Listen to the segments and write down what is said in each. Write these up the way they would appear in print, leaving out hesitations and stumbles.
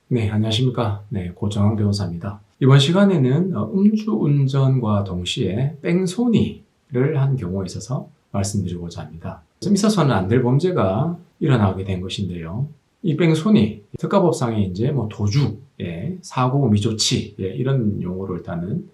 네, 안녕하십니까. 네, 고정환 변호사입니다. 이번 시간에는 음주운전과 동시에 뺑소니를 한 경우에 있어서 말씀드리고자 합니다. 좀 있어서는 안 될 범죄가 일어나게 된 것인데요. 이 뺑소니, 특가법상에 이제 도주, 사고 미조치, 이런 용어로 일단은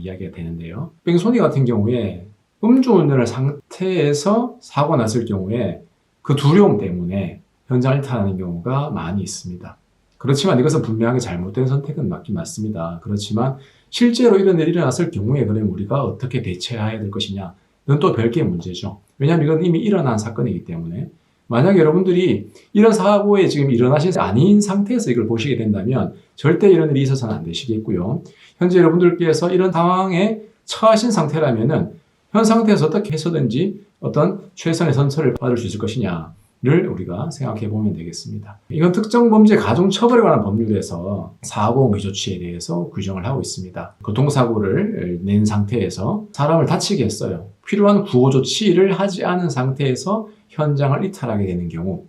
이야기가 되는데요. 뺑소니 같은 경우에 음주운전을 상태에서 사고가 났을 경우에 그 두려움 때문에 현장을 탈환하는 경우가 많이 있습니다. 그렇지만 이것은 분명하게 잘못된 선택은 맞긴 맞습니다. 그렇지만 실제로 이런 일이 일어났을 경우에 그러면 우리가 어떻게 대처해야 될 것이냐는 또 별개의 문제죠. 왜냐하면 이건 이미 일어난 사건이기 때문에 만약 여러분들이 이런 사고에 지금 일어나신 아닌 상태에서 이걸 보시게 된다면 절대 이런 일이 있어서는 안 되시겠고요. 현재 여러분들께서 이런 상황에 처하신 상태라면은 현 상태에서 어떻게 해서든지 어떤 최선의 선처를 받을 수 있을 것이냐 를 우리가 생각해 보면 되겠습니다. 이건 특정 범죄 가중처벌에 관한 법률에서 사고 미조치에 대해서 규정을 하고 있습니다. 교통사고를 낸 상태에서 사람을 다치게 했어요. 필요한 구호조치를 하지 않은 상태에서 현장을 이탈하게 되는 경우,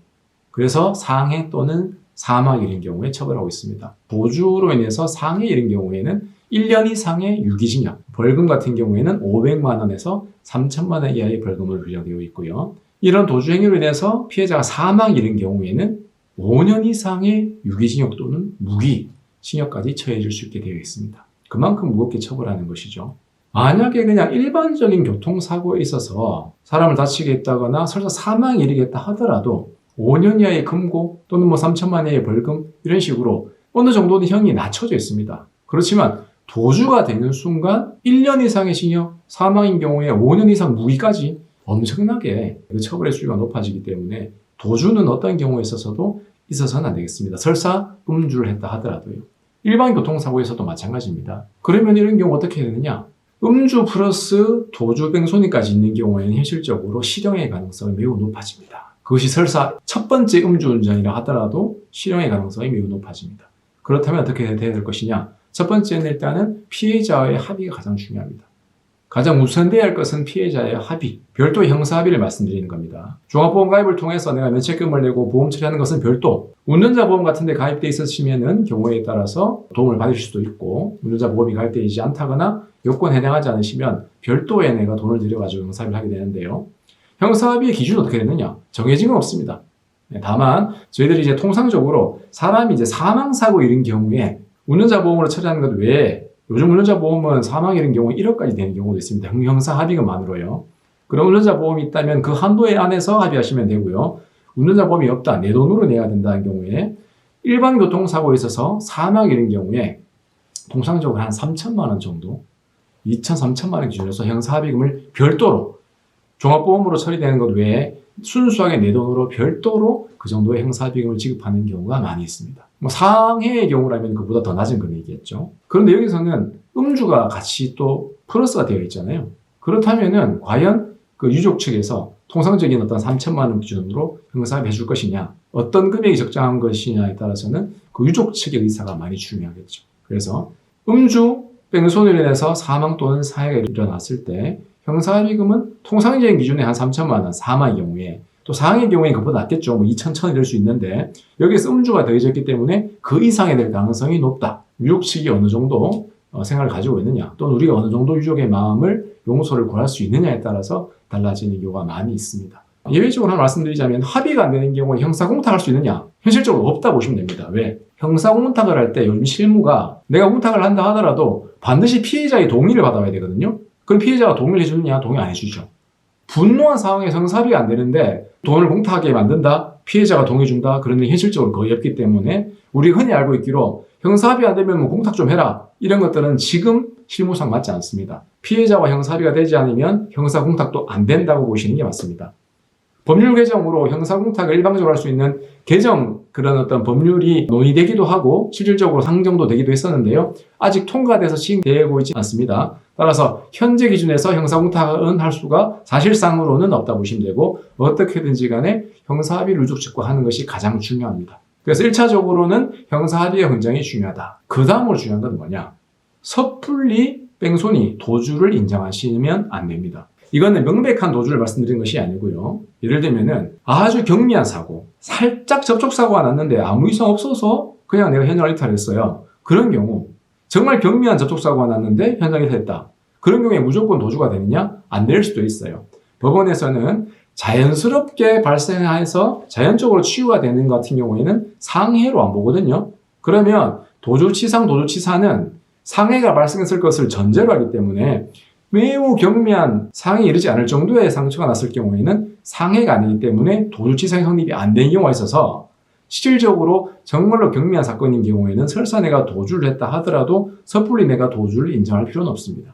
그래서 상해 또는 사망에 이른 경우에 처벌하고 있습니다. 도주로 인해서 상해에 이른 경우에는 1년 이상의 유기징역, 벌금 같은 경우에는 500만 원에서 3천만 원 이하의 벌금으로 규정되어 있고요. 이런 도주 행위로 인해서 피해자가 사망에 이른 경우에는 5년 이상의 유기징역 또는 무기징역까지 처해질 수 있게 되어 있습니다. 그만큼 무겁게 처벌하는 것이죠. 만약에 그냥 일반적인 교통사고에 있어서 사람을 다치게 했다거나 설사 사망에 이르겠다 하더라도 5년 이하의 금고 또는 3천만 원 이하의 벌금 이런 식으로 어느 정도는 형이 낮춰져 있습니다. 그렇지만 도주가 되는 순간 1년 이상의 징역, 사망인 경우에 5년 이상 무기까지 엄청나게 그 처벌의 수위가 높아지기 때문에 도주는 어떤 경우에 있어서도 있어서는 안 되겠습니다. 설사 음주를 했다 하더라도요. 일반 교통사고에서도 마찬가지입니다. 그러면 이런 경우 어떻게 되느냐? 음주 플러스 도주 뺑소니까지 있는 경우에는 현실적으로 실형의 가능성이 매우 높아집니다. 그것이 설사 첫 번째 음주운전이라 하더라도 실형의 가능성이 매우 높아집니다. 그렇다면 어떻게 돼야 될 것이냐? 첫 번째는 일단은 피해자와의 합의가 가장 중요합니다. 가장 우선돼야 할 것은 피해자의 합의, 별도의 형사합의를 말씀드리는 겁니다. 종합보험 가입을 통해서 내가 면책금을 내고 보험 처리하는 것은 별도, 운전자 보험 같은 데 가입되어 있으시면은 경우에 따라서 도움을 받으실 수도 있고, 운전자 보험이 가입되어 있지 않다거나 요건에 해당하지 않으시면 별도의 내가 돈을 들여가지고 형사합의를 하게 되는데요. 형사합의의 기준은 어떻게 되느냐? 정해진 건 없습니다. 다만 저희들이 이제 통상적으로 사람이 이제 사망사고 이른 경우에 운전자 보험으로 처리하는 것 외에 요즘 운전자 보험은 사망에 이른 경우에 1억까지 되는 경우도 있습니다. 형사 합의금만으로요. 그럼 운전자 보험이 있다면 그 한도에 안에서 합의하시면 되고요. 운전자 보험이 없다, 내 돈으로 내야 된다는 경우에 일반 교통사고에 있어서 사망에 이른 경우에 통상적으로 한 3천만 원 정도, 2천, 3천만 원 기준으로 형사 합의금을 별도로 종합보험으로 처리되는 것 외에 순수하게 내 돈으로 별도로 그 정도의 형사합의금을 지급하는 경우가 많이 있습니다. 상해의 경우라면 그보다 더 낮은 금액이겠죠. 그런데 여기서는 음주가 같이 또 플러스가 되어 있잖아요. 그렇다면은 과연 그 유족 측에서 통상적인 어떤 3천만 원 기준으로 형사합의 해줄 것이냐, 어떤 금액이 적정한 것이냐에 따라서는 그 유족 측의 의사가 많이 중요하겠죠. 그래서 음주, 뺑소니로 인해서 사망 또는 사해가 일어났을 때 형사합의금은 통상적인 기준에 한 3천만 원, 사망의 경우에, 또 사항의 경우에 그보다 낫겠죠. 2천, 1,000이 될 수 있는데 여기서 음주가 더해졌기 때문에 그 이상이 될 가능성이 높다. 유족 측이 어느 정도 생각을 가지고 있느냐, 또는 우리가 어느 정도 유족의 마음을 용서를 구할 수 있느냐에 따라서 달라지는 경우가 많이 있습니다. 예외적으로 하나 말씀드리자면 합의가 안 되는 경우에 형사공탁할 수 있느냐? 현실적으로 없다 보시면 됩니다. 왜? 형사공탁을 할 때 요즘 실무가 내가 공탁을 한다 하더라도 반드시 피해자의 동의를 받아야 되거든요. 그럼 피해자가 동의를 해주느냐? 동의 안 해주죠. 분노한 상황에서 형사합의가 안 되는데 돈을 공탁하게 만든다? 피해자가 동의해준다? 그런 게 현실적으로 거의 없기 때문에 우리가 흔히 알고 있기로 형사합의 안 되면 공탁 좀 해라, 이런 것들은 지금 실무상 맞지 않습니다. 피해자와 형사합의가 되지 않으면 형사공탁도 안 된다고 보시는 게 맞습니다. 법률 개정으로 형사공탁을 일방적으로 할 수 있는 개정, 그런 어떤 법률이 논의되기도 하고 실질적으로 상정도 되기도 했었는데요. 아직 통과돼서 시행되고 있지 않습니다. 따라서 현재 기준에서 형사공탁은 할 수가 사실상으로는 없다 보시면 되고, 어떻게든지 간에 형사합의를 유족 측과 하는 것이 가장 중요합니다. 그래서 1차적으로는 형사합의가 굉장히 중요하다. 그 다음으로 중요한 건 뭐냐? 섣불리 뺑소니, 도주를 인정하시면 안 됩니다. 이거는 명백한 도주를 말씀드린 것이 아니고요. 예를 들면은 아주 경미한 사고, 살짝 접촉사고가 났는데 아무 이상 없어서 그냥 내가 현장을 이탈했어요. 그런 경우 정말 경미한 접촉사고가 났는데 현장 이탈했다. 그런 경우에 무조건 도주가 되느냐? 안 될 수도 있어요. 법원에서는 자연스럽게 발생해서 자연적으로 치유가 되는 것 같은 경우에는 상해로 안 보거든요. 그러면 도주치상, 도주치사는 상해가 발생했을 것을 전제로 하기 때문에 매우 경미한 상해에 이르지 않을 정도의 상처가 났을 경우에는 상해가 아니기 때문에 도주치상이 성립이 안 된 경우가 있어서 실질적으로 정말로 경미한 사건인 경우에는 설사 내가 도주를 했다 하더라도 섣불리 내가 도주를 인정할 필요는 없습니다.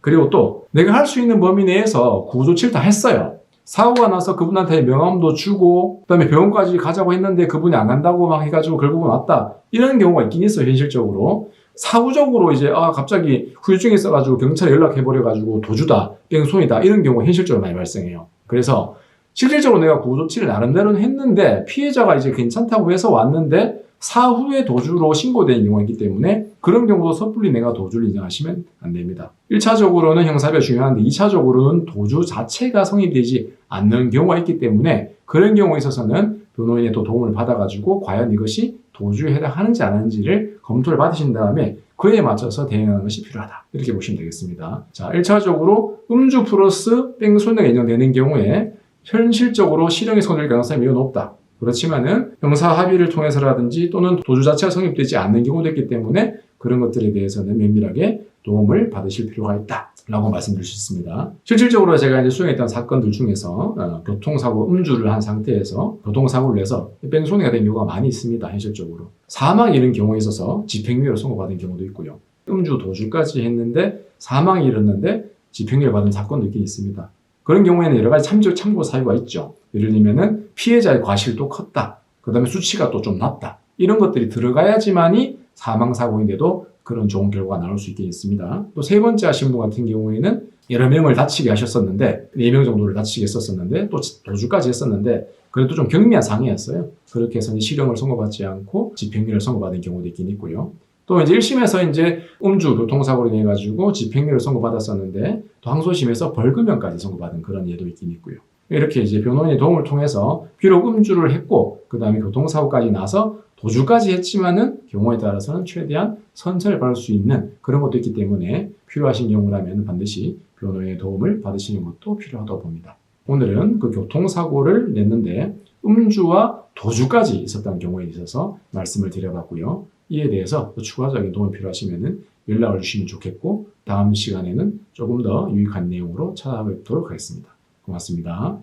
그리고 또 내가 할 수 있는 범위 내에서 구조치를 다 했어요. 사고가 나서 그분한테 명함도 주고 그다음에 병원까지 가자고 했는데 그분이 안 간다고 막 해가지고 결국은 왔다. 이런 경우가 있긴 있어요. 현실적으로. 사후적으로 이제 갑자기 후유증이 있어가지고 경찰에 연락해버려가지고 도주다, 뺑소니다 이런 경우가 현실적으로 많이 발생해요. 그래서 실질적으로 내가 구조치를 나름대로는 했는데 피해자가 이제 괜찮다고 해서 왔는데 사후에 도주로 신고된 경우가 있기 때문에 그런 경우도 섣불리 내가 도주를 인정하시면 안 됩니다. 1차적으로는 형사비가 중요한데 2차적으로는 도주 자체가 성립되지 않는 경우가 있기 때문에 그런 경우에 있어서는 변호인의 또 도움을 받아가지고 과연 이것이 도주에 해당하는지 안 하는지를 검토를 받으신 다음에 그에 맞춰서 대응하는 것이 필요하다. 이렇게 보시면 되겠습니다. 자, 1차적으로 음주 플러스 뺑소니가 인정되는 경우에 현실적으로 실형이 선고될 가능성이 매우 높다. 그렇지만은 형사 합의를 통해서라든지 또는 도주 자체가 성립되지 않는 경우도 있기 때문에 그런 것들에 대해서는 면밀하게 도움을 받으실 필요가 있다라고 말씀드릴 수 있습니다. 실질적으로 제가 이제 수행했던 사건들 중에서 교통사고 음주를 한 상태에서 교통사고를 내서 뺑소니가 된 경우가 많이 있습니다. 현실적으로 사망이 이른 경우에 있어서 집행유예로 선고받은 경우도 있고요. 음주 도주까지 했는데 사망이 일었는데 집행유예 받은 사건도 있긴 있습니다. 그런 경우에는 여러 가지 참고 사유가 있죠. 예를 들면은 피해자의 과실도 컸다. 그 다음에 수치가 또 좀 낮다. 이런 것들이 들어가야지만이 사망사고인데도 그런 좋은 결과가 나올 수 있긴 있습니다. 또 세 번째 하신 분 같은 경우에는 여러 명을 다치게 하셨었는데 4명 정도를 다치게 했었는데 또 도주까지 했었는데 그래도 좀 경미한 상해였어요. 그렇게 해서 실형을 선고받지 않고 집행유예를 선고받은 경우도 있긴 있고요. 또 이제 1심에서 이제 음주 교통사고로 인해 가지고 집행유예를 선고받았었는데 또 항소심에서 벌금형까지 선고받은 그런 예도 있긴 있고요. 이렇게 이제 변호인의 도움을 통해서 비록 음주를 했고 그 다음에 교통사고까지 나서 도주까지 했지만은 경우에 따라서는 최대한 선처를 받을 수 있는 그런 것도 있기 때문에 필요하신 경우라면 반드시 변호인의 도움을 받으시는 것도 필요하다고 봅니다. 오늘은 그 교통사고를 냈는데 음주와 도주까지 있었던 경우에 있어서 말씀을 드려봤고요. 이에 대해서 또 추가적인 도움이 필요하시면 연락을 주시면 좋겠고 다음 시간에는 조금 더 유익한 내용으로 찾아뵙도록 하겠습니다. 고맙습니다.